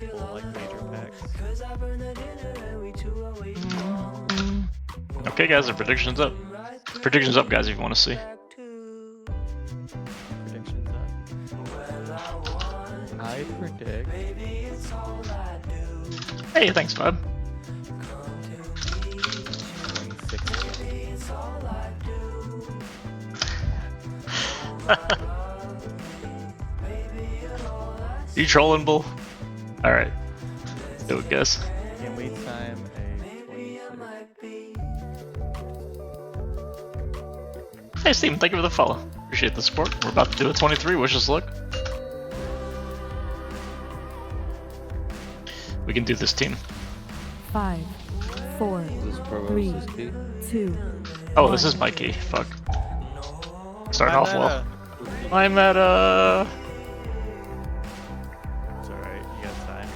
multiple like major packs. Okay, guys, the predictions up. Predictions up, guys, if you want to see. Predictions up. I predict. Hey, thanks, Bob. 26. You trolling, Bull? Alright. Do it, guys. Game wait time a 26. Hey, Steven, thank you for the follow. Appreciate the support. We're about to do a 23. Wish us luck. We can do this, team. 5, 4, 3, 2. Oh, this is my key. Fuck. Starting off well. I'm at It's alright, you got time.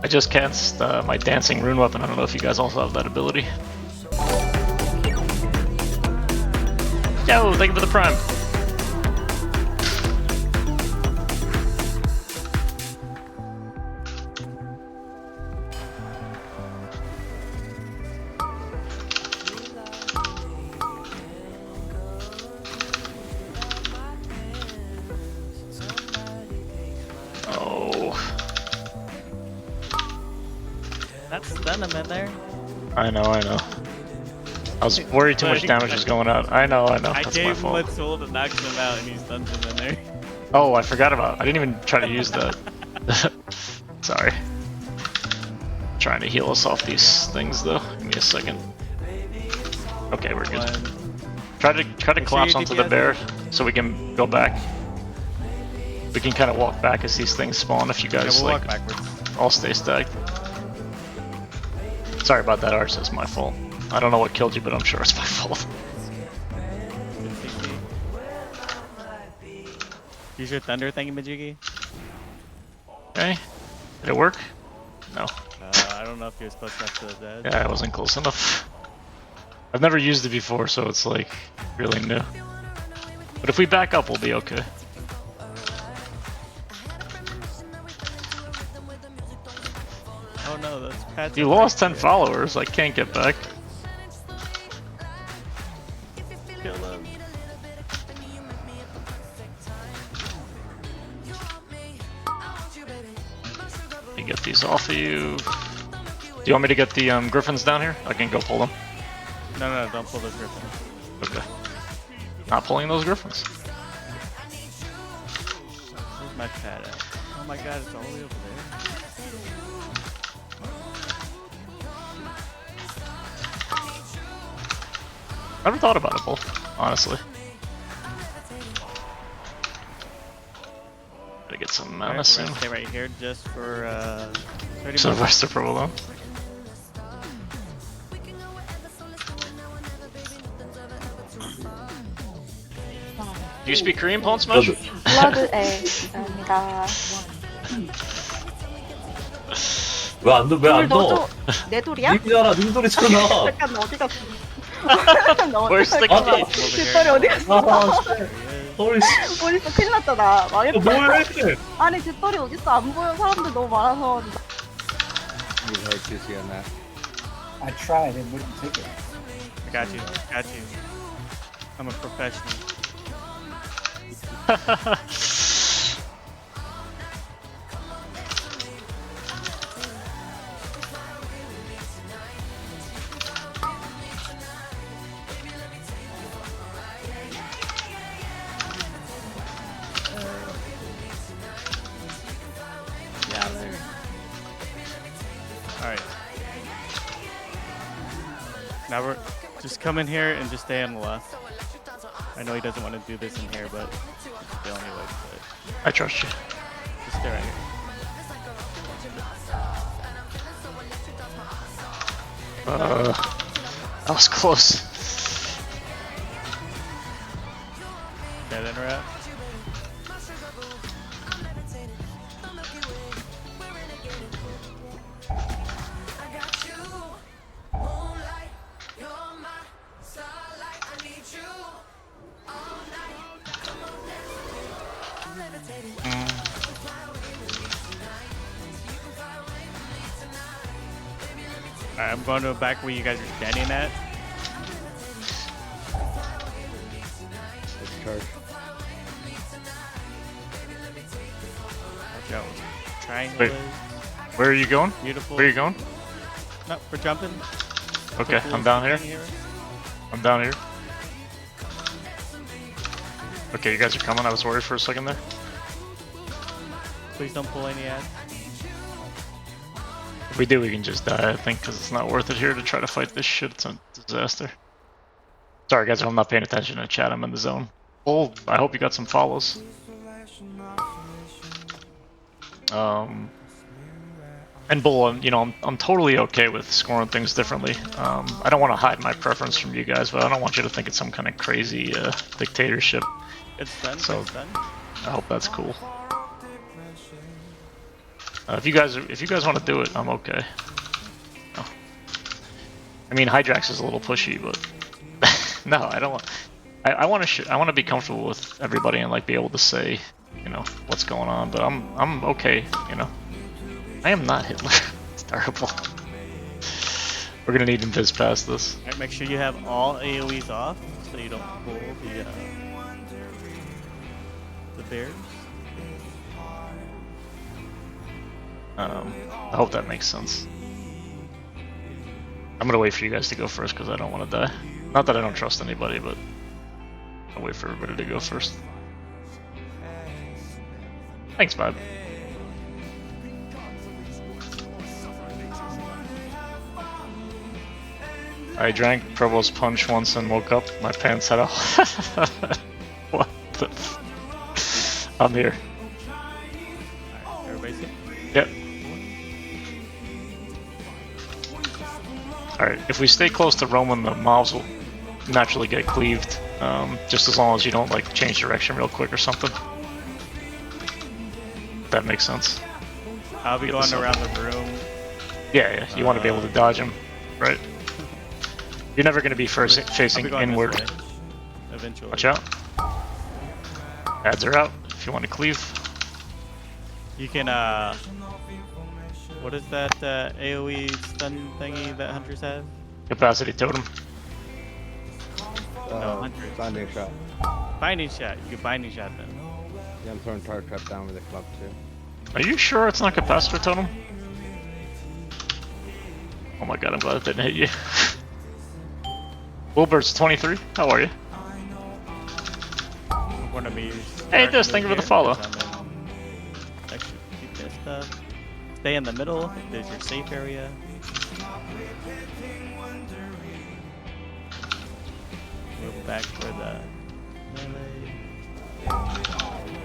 I just cast my dancing rune weapon. I don't know if you guys also have that ability. Yo, thank you for the prime. Oh. That's stun him in there. I know. I was worried too much damage was going out. I know. I That's my gave him a fault. tool that knocks him out and he stuns him in there. Oh, I forgot about. I didn't even try to use that. Sorry. Trying to heal us off these things though. Give me a second. Okay, we're good. Try to collapse onto the bear so we can go back. We can kind of walk back as these things spawn. If you guys We'll like, walk backwards. I'll stay stacked. Sorry about that, Arts. It's my fault. I don't know what killed you, but I'm sure it's my fault. Use your thunder thingamajiggy. Okay. Did it work? No. I don't know if you're supposed to have to dead. Yeah, I wasn't close enough. I've never used it before, so it's like really new. But if we back up, we'll be okay. Oh no, that's Pat's. You lost 10 followers. I can't get back. Kill him. Let me get these off of you. Do you want me to get the griffins down here? I can go pull them. No, don't pull the griffin. Okay. Not pulling those griffins. Where's my pad at? Oh my god, it's all the way over there. I never thought about it, Bull, honestly. Gotta get some mana Alright, we're soon. gonna stay right here just for 30 Some minutes. rest of provolone. Do you speak Korean, Pawn Smash? 블러드에입니다. 왜안 돌 넣어? 넣어줘. 내 돌이야? 님이잖아, 님돌이잖아. 잠깐 너 어디 갔어? 너 Where's the 갔어? key? 뒷돌이 어디 갔어? 아, 헐, 씨. 어딨어? 큰일 났다 나 망했다. 뭐해? 아니 뒷돌이 어딨어? 안 보여. 사람들 너무 많아서. I tried and wouldn't take it. I got you. I'm a professional. Yeah, there. Alright. Now we're just come in here and just stay on the left. I know he doesn't want to do this in here, but it's the only way to do it. I trust you. Just stay right here. That was close. Dead interrupt. Alright, I'm going to back where you guys are standing at. Charge. Watch out. Triangle. Wait. Where are you going? Beautiful. Where are you going? No, we're jumping. Okay, Purple I'm down here. thing I'm down here. Okay, you guys are coming. I was worried for a second there. Please don't pull any ads. If we do, we can just die, I think, because it's not worth it here to try to fight this shit. It's a disaster. Sorry, guys, if I'm not paying attention to chat. I'm in the zone. Well, I hope you got some follows. And Bull, you know, I'm totally okay with scoring things differently. I don't want to hide my preference from you guys, but I don't want you to think it's some kind of crazy dictatorship. It's done. So- It's done. I hope that's cool. If you guys want to do it, I'm okay. No. I mean, Hydrax is a little pushy, but no, I don't want. I want to be comfortable with everybody and like be able to say, you know, what's going on. But I'm okay, you know. I am not Hitler. It's terrible. We're gonna need invis past this. Alright, make sure you have all AoEs off so you don't pull the bears. I hope that makes sense. I'm gonna wait for you guys to go first because I don't want to die. Not that I don't trust anybody, but I'll wait for everybody to go first. Thanks, Vibe. I drank Provost Punch once and woke up. My pants had a. What the? I'm here. Alright, everybody's here. Yep. Alright, if we stay close to Roman, the mobs will naturally get cleaved. Just as long as you don't like change direction real quick or something. That makes sense. I'll be Get going this around up. the room. Yeah, you want to be able to dodge him, right? You're never going to be I'll facing be going this inward. way, eventually. Watch out. Ads are out if you want to cleave. You can, what is that AoE stun thingy that hunters have? Capacity totem. No, hunters. Binding shot. Binding shot. You can binding shot them. Yeah, I'm throwing target trap down with a club too. Are you sure it's not capacitor totem? Oh my god, I'm glad it didn't hit you. Wilbur's 23, how are you? I'm gonna be. Hey, Dis, thank you for the follow. Actually, keep this stuff. Stay in the middle. There's your safe area. Move back for the melee.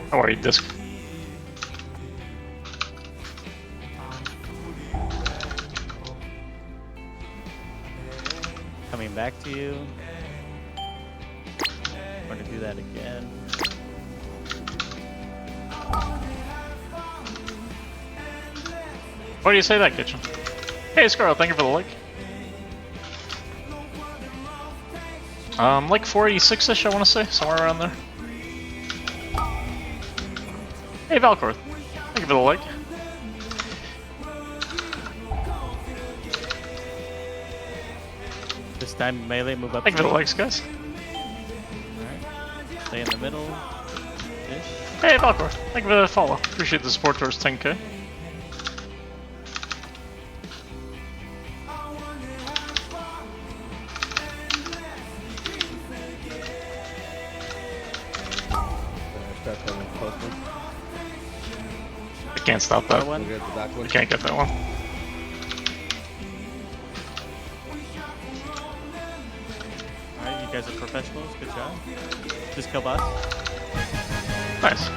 How are you, Disc? Coming back to you. I'm gonna do that again. Why do you say that, Kitchen? Hey, Scarlet, thank you for the like. Like 486-ish, I want to say, somewhere around there. Hey, Valkor, thank you for the like. This time melee, move up. Thank you for the likes, guys. Alright. Stay in the middle. Ish. Hey, Valkor, thank you for the follow. Appreciate the support towards 10k. Start coming closer. I can't stop Other that. one. We'll get the back I one. can't get that one. Alright, you guys are professionals. Good job. Just kill boss. Nice.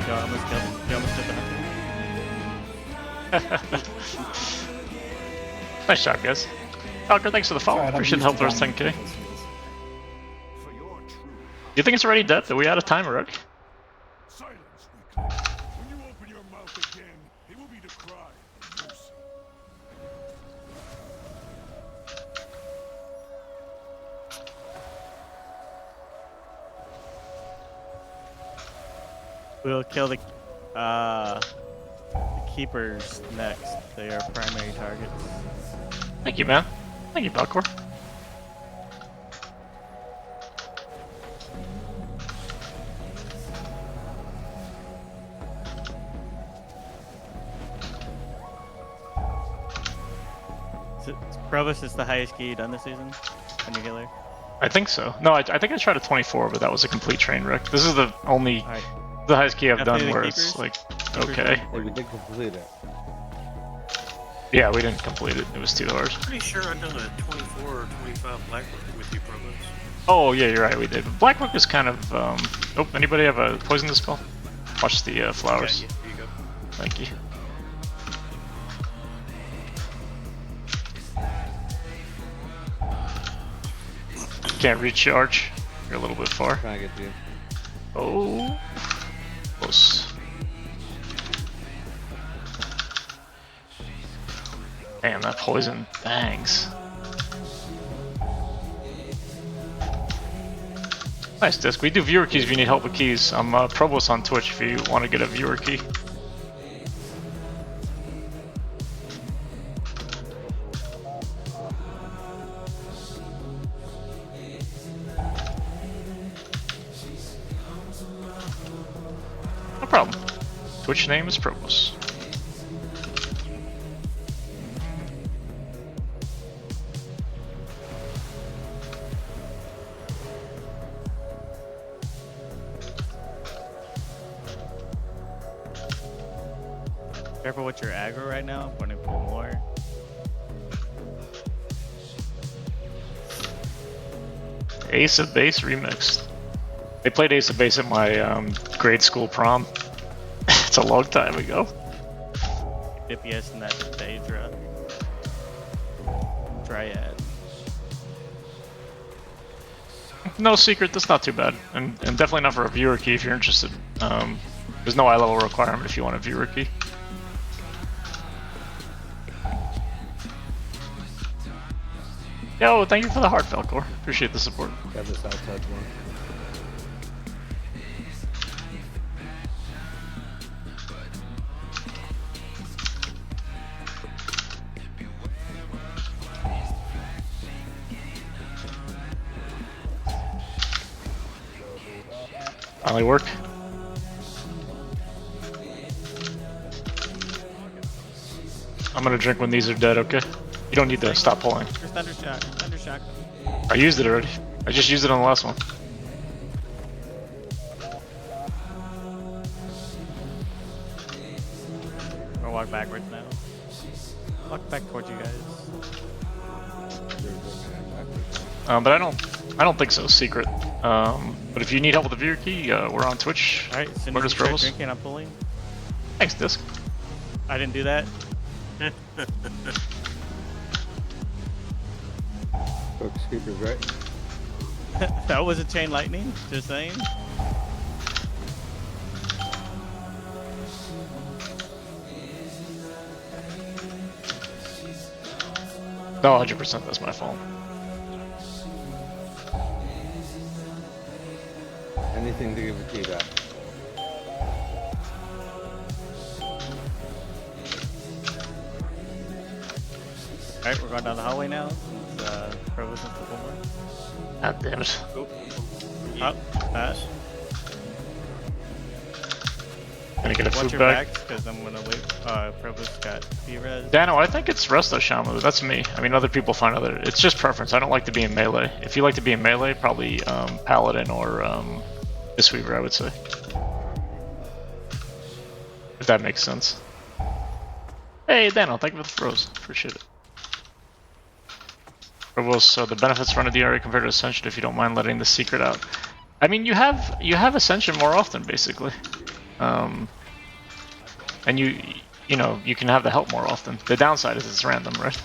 You almost killed him. You almost killed the hunter. Nice job, guys. Valkor, thanks for the follow. Alright, I'm Appreciate the used help to towards dying. 10k. You think it's already dead? Are we out of time already? Silence, weakling. When you open your mouth again, it will be the cry of mercy. We'll kill the keepers next. They are primary targets. Thank you, man. Thank you, Balcor. Provost is the highest key done this season on your healer. I think so. No, I think I tried a 24, but that was a complete train wreck. This is the only, Alright. the highest key I've Definitely done the where it's keepers. like, Keepers okay. Or you did complete it. Yeah, we didn't complete it. It was too hard. Pretty sure I've done a 24 or 25 Blackrock with you, Provost. Oh, yeah, you're right, we did. Blackrock is kind of, oh, anybody have a poisonous spell? Watch the flowers. Yeah, here you go. Thank you. Can't reach you, Arch. You're a little bit far. Trying to get to you. Oh, close. Damn, that poison bangs. Nice, Disc. We do viewer keys if you need help with keys. I'm Provost on Twitch if you want to get a viewer key. No problem. Twitch name is Provost. Careful with your aggro right now. I'm going to pull more. Ace of Base remixed. They played Ace of Base at my grade school prom. It's a long time ago. DPS in that Daedra. Dryad. No secret, that's not too bad. And definitely not for a viewer key if you're interested. There's no eye level requirement if you want a viewer key. Yo, thank you for the heart, Falcor. Appreciate the support. Got this outside one. Finally work. I'm gonna drink when these are dead, okay? You don't need to stop pulling. Just Thundershock. Thundershock. I used it already. I just used it on the last one. I'm gonna walk backwards now. Walk back towards you guys. But I don't think so. Secret. But if you need help with the viewer key, we're on Twitch. Alright, as soon Where as does you start Provost? drinking, I'm pulling. Thanks, Disc. I didn't do that. Focus keepers, right? That was a chain lightning, just saying. No, 100% that's my fault. Anything to give a key back. Alright, we're going down the hallway now. Provost wants to pull more. God damn it. Up. Gonna get a Watch food your bag. backs, because I'm gonna wait. Provost got B-res. Dano, I think it's Resto Shamu. That's me. I mean, other people find other. It's just preference. I don't like to be in melee. If you like to be in melee, probably Paladin or Mistweaver, I would say. If that makes sense. Hey, Dano, thank you for the rose. Appreciate it. Provost, so the benefits run a DRA compared to Ascension if you don't mind letting the secret out. I mean, you have Ascension more often, basically. And you know, you can have the help more often. The downside is it's random, right?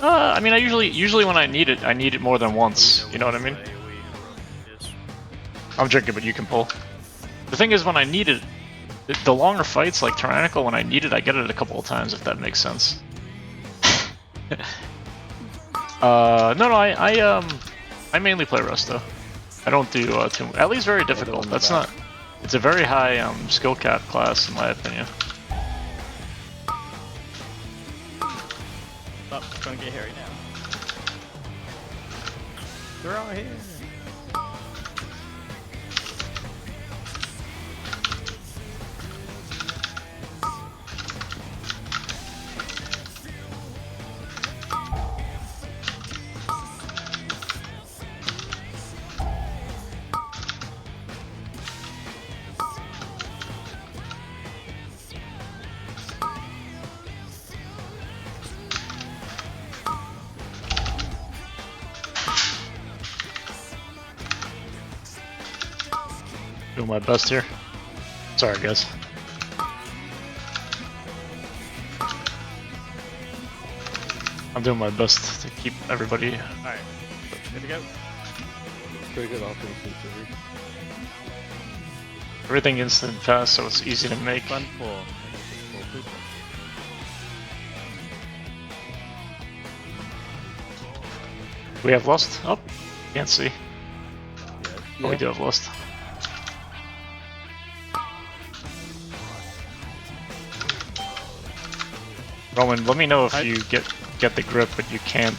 I mean, I usually when I need it more than once. You know what I mean? Yes. I'm drinking, but you can pull. The thing is, when I need it, the longer fights, like Tyrannical, when I need it, I get it a couple of times, if that makes sense. No, I mainly play Resto. I don't do too much. Ellie's very difficult. That's not. It's a very high skill cap class, in my opinion. Oh, it's gonna get hairy now. They're all here. Doing my best here. Sorry, guys. I'm doing my best to keep everybody. Alright, good to go. Pretty good offense considered. Everything instant fast, so it's easy to make. Fun pull. We have Lust? Oh, can't see. Oh, we do have Lust. Roman, let me know if you get the grip, but you can't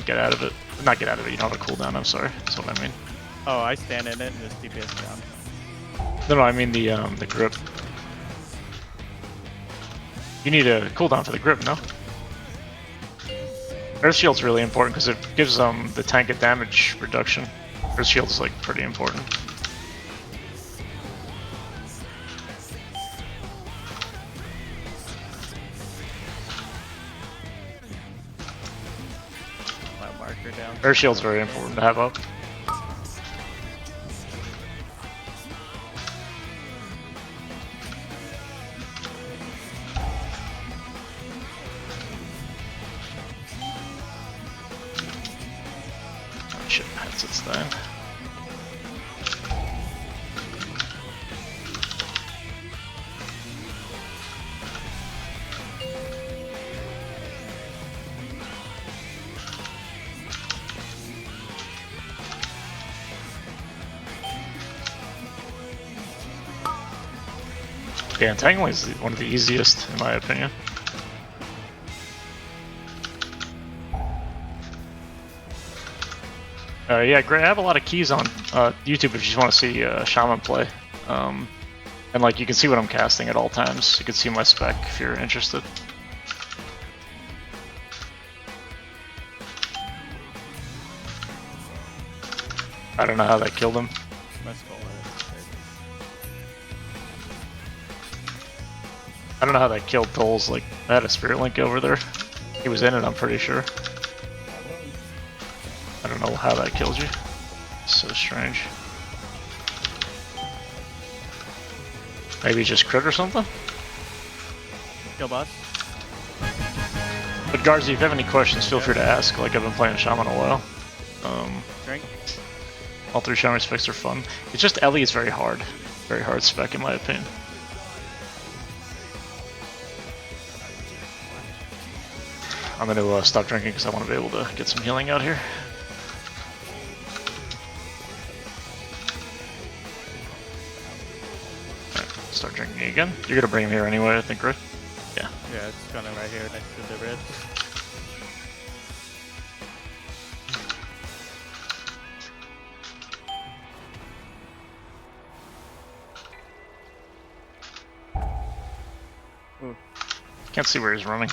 get out of it. Not get out of it. You don't have a cooldown. I'm sorry. That's what I mean. Oh, I stand in it and just DPS down. No, I mean the grip. You need a cooldown for the grip, no? Earth Shield's really important because it gives the tank a damage reduction. Earth Shield's like pretty important. My marker down. Earth Shield's very important to have up. Shit, headset's dying. Yeah, Entangling is one of the easiest, in my opinion. Yeah, great. I have a lot of keys on YouTube if you just want to see Shaman play. And like, you can see what I'm casting at all times. You can see my spec if you're interested. I don't know how that killed him. My skull is crazy. I don't know how that killed Tolls. Like, I had a Spirit Link over there. He was in it, I'm pretty sure. I don't know how that killed you. It's so strange. Maybe just crit or something? Kill boss. But Garzi, if you have any questions, feel free to ask. Like, I've been playing Shaman a while. Drink. All three Shaman specs are fun. It's just Ellie is very hard. Very hard spec in my opinion. I'm gonna stop drinking because I want to be able to get some healing out here. Alright, start drinking again. You're gonna bring him here anyway, I think, right? Yeah. Yeah, it's gonna right here next to the ribs. Ooh. Can't see where he's running.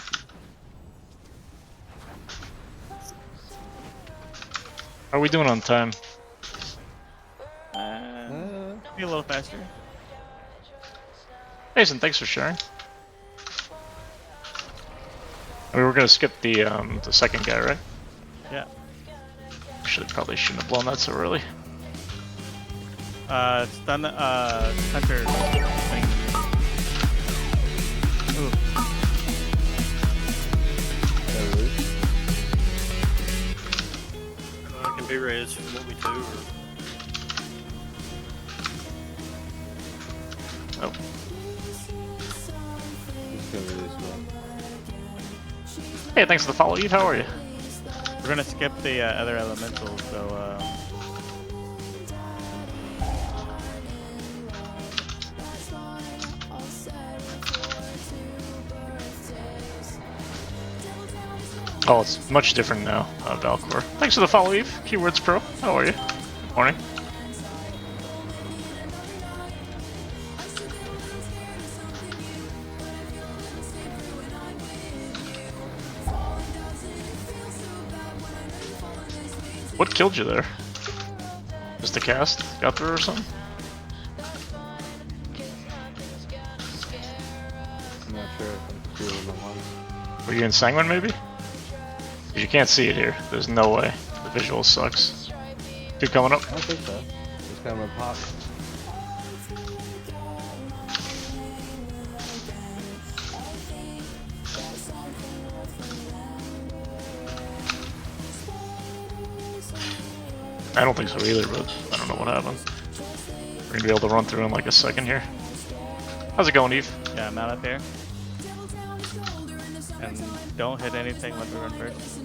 How are we doing on time? Be a little faster. Jason, thanks for sharing. We were gonna skip the second guy, right? Yeah. Probably shouldn't have blown that so early. Stun, Hunter thing. Ooh. gonna be this one. Hey, thanks for the follow, Eve. How are you? We're gonna skip the other elementals, so Oh, it's much different now, Valcor. Thanks for the follow, Eve. Keywords Pro. How are you? Good morning. What killed you there? Just the cast got through or something? I'm not sure if I'm feeling the one. Were you in Sanguine maybe? 'Cause you can't see it here. There's no way. The visual sucks. Two coming up. I don't think so. Just kind of a pop. I don't think so either, but I don't know what happened. We're gonna be able to run through in like a second here. How's it going, Eve? yeah, I'm out up here. And don't hit anything when we run first.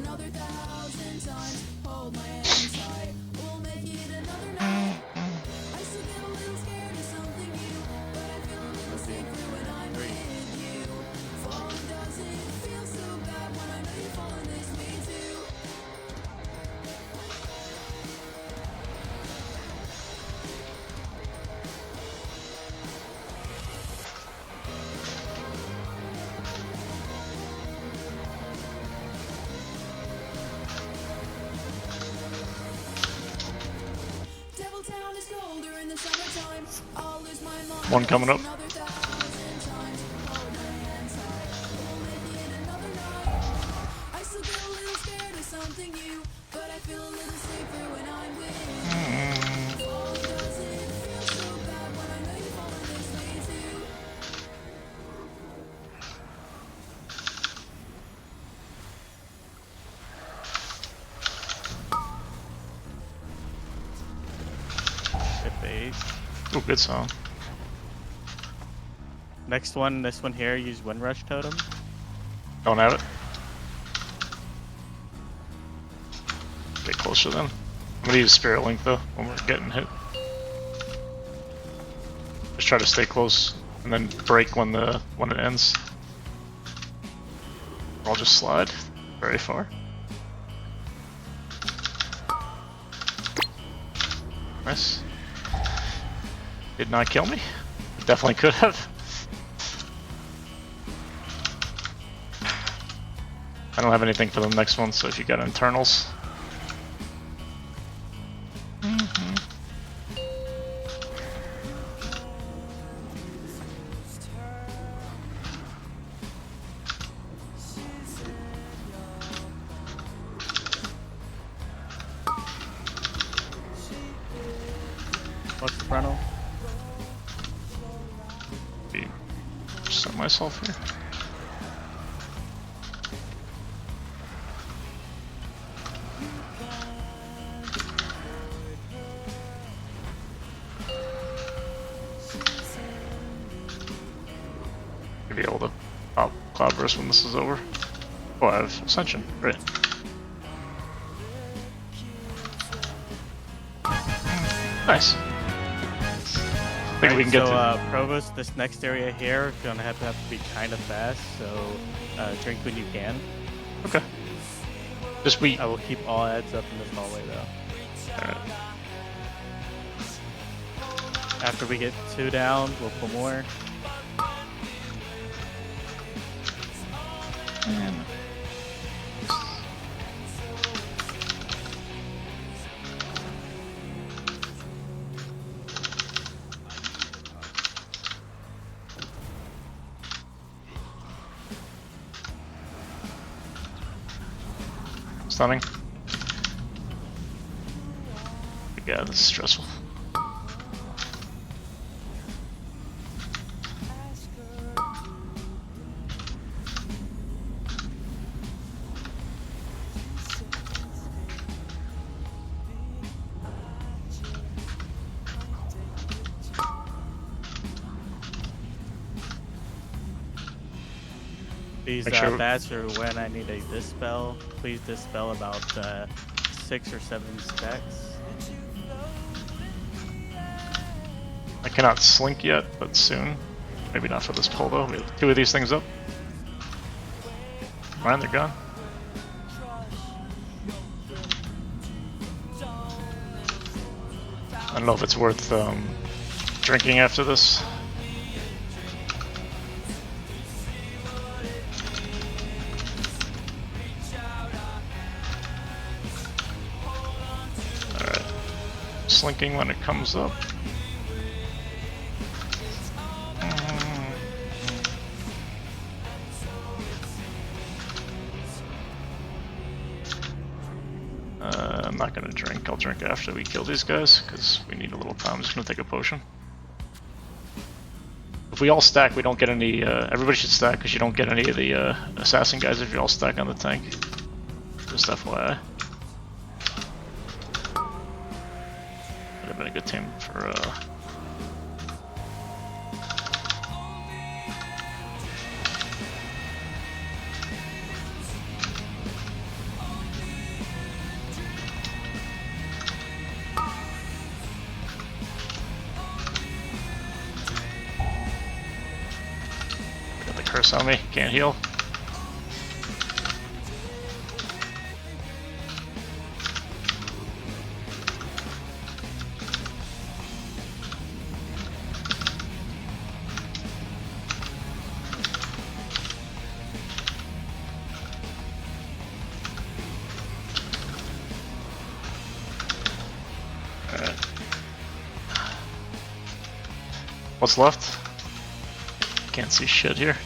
One coming up. Hit base. Oh, good song. Next one, this one here, use Windrush Totem. Don't have it. Get closer then. I'm gonna use Spirit Link though when we're getting hit. Just try to stay close and then break when it ends. I'll just slide very far. Nice. Did not kill me. Definitely could have. I don't have anything for the next one, so if you got internals. What's the frontal? Set myself here. Be able to pop Cloudburst when this is over. Oh, I have Ascension. Great. Nice. I think we can get to. Provost, this next area here, gonna have to be kind of fast, so drink when you can. Okay. Just we. I will keep all ads up in this hallway though. Alright. After we get 2 down, we'll pull more. Stunning. Yeah, this is stressful. These Make sure- bats are when I need a dispel. Please dispel about 6 or 7 stacks. I cannot slink yet, but soon. Maybe not for this pull though. We have 2 of these things up. Alright, they're gone. I don't know if it's worth drinking after this. Alright. Slinking when it comes up. I'm not gonna drink. I'll drink after we kill these guys because we need a little time. I'm just gonna take a potion. If we all stack, we don't get any. Everybody should stack because you don't get any of the assassin guys if you all stack on the tank. Just FYI. Would have been a good team for. Curse on me, can't heal. Alright. What's left? Can't see shit here.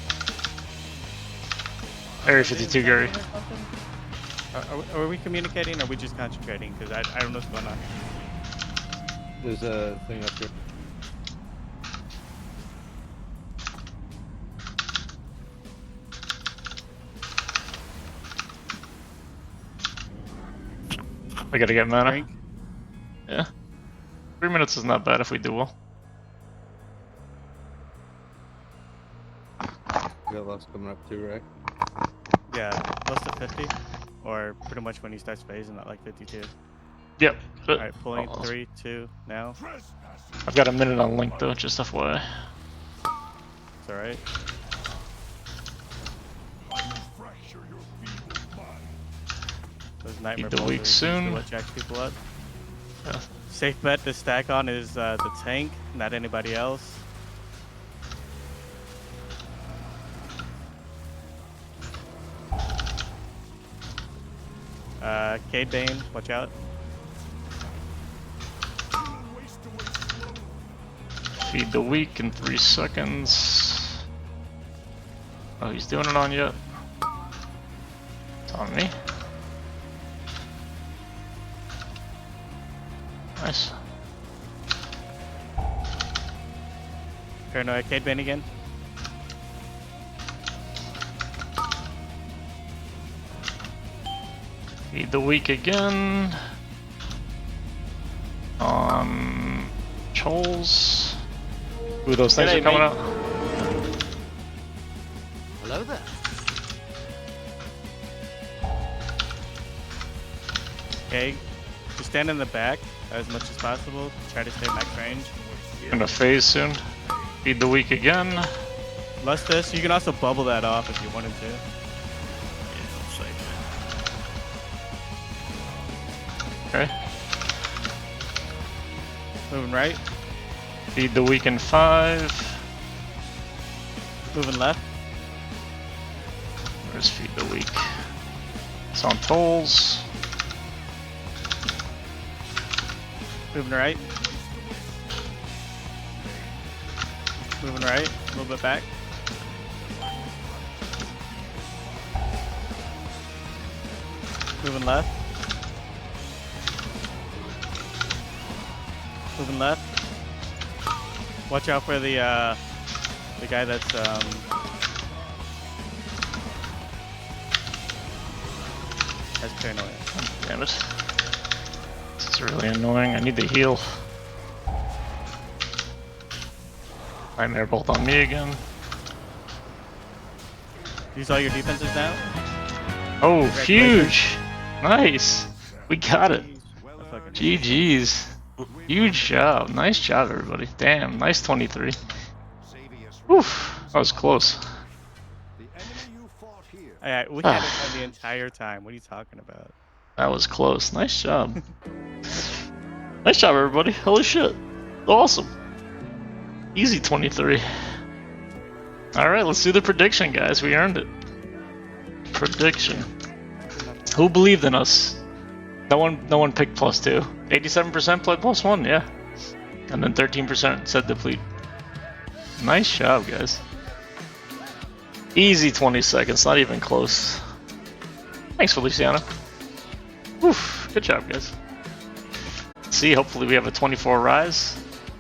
Area 52, Gary. Are we communicating or are we just concentrating? Because I don't know what's going on. There's a thing up here. I gotta get mana. Drink? Yeah. 3 minutes is not bad if we do well. We got lots coming up too, right? Yeah, close to 50. Or pretty much when he starts phasing at like 52. Yep. But Alright, pulling 3, 2, now. I've got a minute on Link though, just FYI. It's alright. Fracture your feeble mind. Those nightmare the bolts weak are usually soon. what jacks people up. Yeah. Safe bet to stack on is the tank, not anybody else. Cade Bane, watch out. Feed the weak in 3 seconds. Oh, he's doing it on you. It's on me. Nice. Paranoia, Cade Bane again. Feed the weak again. Choles. Ooh, those things G'day, are coming mate. out. Hello there. Okay, just stand in the back as much as possible. Try to stay max range. Gonna phase soon. Feed the weak again. Lust this, you can also bubble that off if you wanted to. Okay. Moving right, Feed the weak in 5. moving left. Where's feed the weak? It's on tolls. Moving right. Moving right, a little bit back. Moving left. Moving left. Watch out for the guy that's has paranoia. Damn it. This is really annoying. I need to heal. Nightmare bolt on me again. Use all your defenses now. Oh, huge! Nice! We got it. I fucking- GG's. Huge job. Nice job, everybody. Damn, nice 23. Oof, that was close. We had it on the entire time. What are you talking about? That was close. Nice job. Nice job, everybody. Holy shit. Awesome. Easy 23. Alright, let's do the prediction, guys. We earned it. Prediction. Who believed in us? No one picked +2. 87% played +1, yeah. And then 13% said deplete. Nice job, guys. Easy 20 seconds, not even close. Thanks, Feliciano. Oof, good job, guys. Let's see, hopefully we have a 24 rise.